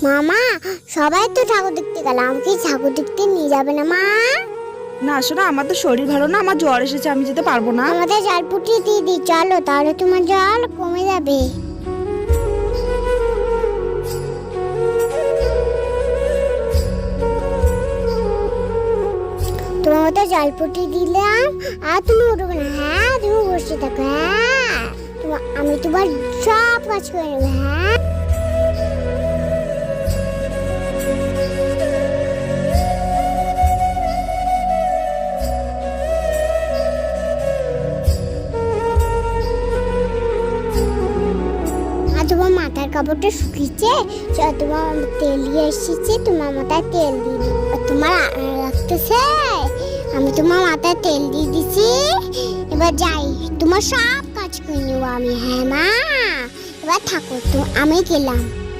মামা, সবাই তো ঠাকুর দেখতে গেল, আমাকে ঠাকুর দেখতে নিয়ে যাবে না মা? না শোনা, আমার তো শরীর ভালো না, আমার জ্বর এসেছে, আমি যেতে পারবো না। আমাদের জল ফুটিয়ে দিয়ে দিই, চলো তাহলে তোমার জল কমে যাবে। তোমার তো জল ফুটিয়ে দিলাম, আর তুমি উঠবে না। হ্যাঁ, তুমি বসে থাকো। হ্যাঁ, আমি তোমার সব কাজ করে নেবো। হ্যাঁ, আর তোমার মাথার কাপড়টা শুকিয়েছে, তোমার তেল দিয়ে এসেছি, তোমার মাথায় তেল দিয়ে দিই। তোমার লাগতেছে, আমি তোমার মাথায় তেল দিয়ে দিছি। এবার যাই, তোমার সব কাজ করে নেবো আমি। হ্যাঁ মা, এবার থাকো তো, আমি গেলাম।